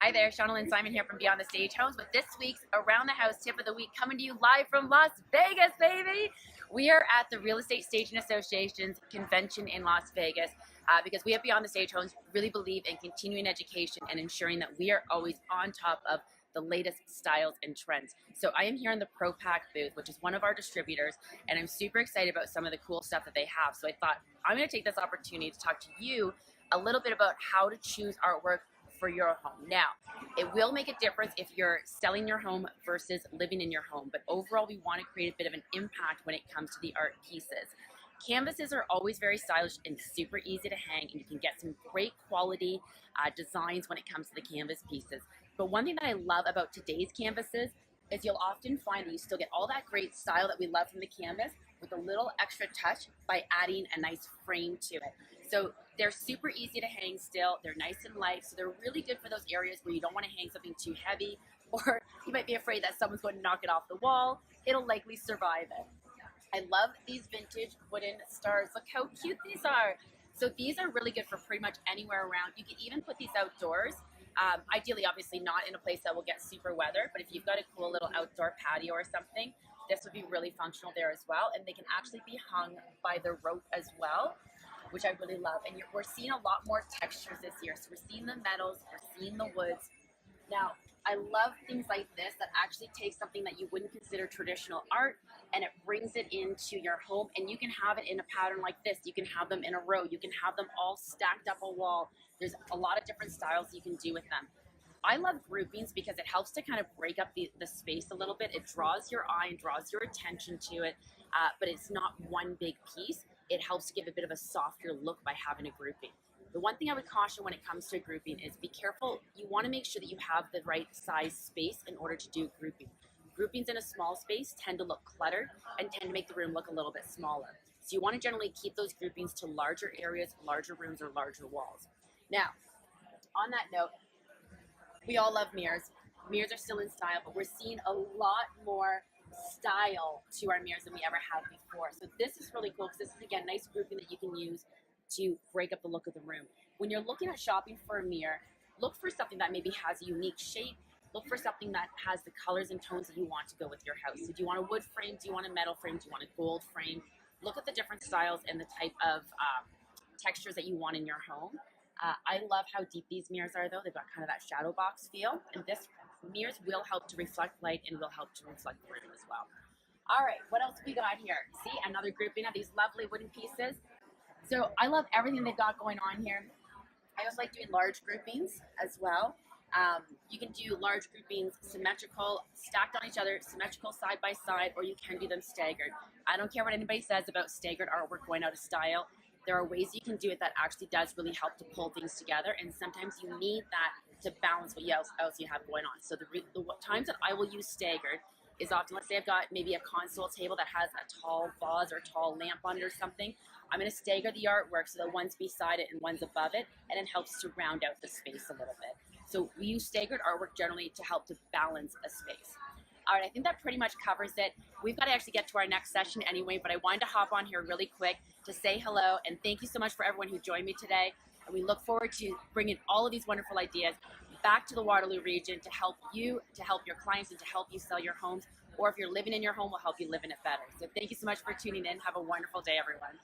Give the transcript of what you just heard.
Hi there, Shauna Simon here from Beyond the Stage Homes with this week's Around the House Tip of the Week, coming to you live from Las Vegas, baby! We are at the Real Estate Staging Association's convention in Las Vegas because we at Beyond the Stage Homes really believe in continuing education and ensuring that we are always on top of the latest styles and trends. So I am here in the Pro Pack booth, which is one of our distributors, and I'm super excited about some of the cool stuff that they have. So I thought I'm going to take this opportunity to talk to you a little bit about how to choose artwork for your home. Now, it will make a difference if you're selling your home versus living in your home, but overall we want to create a bit of an impact when it comes to the art pieces. Canvases are always very stylish and super easy to hang, and you can get some great quality designs when it comes to the canvas pieces. But one thing that I love about today's canvases is you'll often find that you still get all that great style that we love from the canvas with a little extra touch by adding a nice frame to it. So they're super easy to hang still, they're nice and light, so they're really good for those areas where you don't want to hang something too heavy, or you might be afraid that someone's going to knock it off the wall. It'll likely survive it. I love these vintage wooden stars. Look how cute these are. So these are really good for pretty much anywhere around. You can even put these outdoors. Ideally, obviously not in a place that will get super weather, but if you've got a cool little outdoor patio or something, this would be really functional there as well. And they can actually be hung by the rope as well, which I really love. And we're seeing a lot more textures this year. So we're seeing the metals, we're seeing the woods. Now, I love things like this that actually take something that you wouldn't consider traditional art and it brings it into your home, and you can have it in a pattern like this. You can have them in a row. You can have them all stacked up a wall. There's a lot of different styles you can do with them. I love groupings because it helps to kind of break up the space a little bit. It draws your eye and draws your attention to it, but it's not one big piece. It helps to give a bit of a softer look by having a grouping. The one thing I would caution when it comes to a grouping is be careful. You want to make sure that you have the right size space in order to do grouping. Groupings in a small space tend to look cluttered and tend to make the room look a little bit smaller. So you want to generally keep those groupings to larger areas, larger rooms, or larger walls. Now, on that note, we all love mirrors. Mirrors are still in style, but we're seeing a lot more style to our mirrors than we ever had before. So this is really cool because this is, again, nice grouping that you can use to break up the look of the room. When you're looking at shopping for a mirror, look for something that maybe has a unique shape. Look for something that has the colors and tones that you want to go with your house. So do you want a wood frame? Do you want a metal frame? Do you want a gold frame? Look at the different styles and the type of textures that you want in your home. I love how deep these mirrors are, though. They've got kind of that shadow box feel, and this mirrors will help to reflect light and will help to reflect the room as well. All right, what else we got here? See, another grouping of these lovely wooden pieces. So I love everything they've got going on here. I also like doing large groupings as well. You can do large groupings symmetrical, stacked on each other, symmetrical side by side, or you can do them staggered. I don't care what anybody says about staggered artwork going out of style. There are ways you can do it that actually does really help to pull things together, and sometimes you need that to balance what else you have going on. So the times that I will use staggered is often, let's say I've got maybe a console table that has a tall vase or tall lamp on it or something. I'm going to stagger the artwork so that one's beside it and one's above it, and it helps to round out the space a little bit. So we use staggered artwork generally to help to balance a space. All right, I think that pretty much covers it. We've got to actually get to our next session anyway, but I wanted to hop on here really quick to say hello, and thank you so much for everyone who joined me today. And we look forward to bringing all of these wonderful ideas back to the Waterloo region to help you, to help your clients, and to help you sell your homes. Or if you're living in your home, we'll help you live in it better. So thank you so much for tuning in. Have a wonderful day, everyone.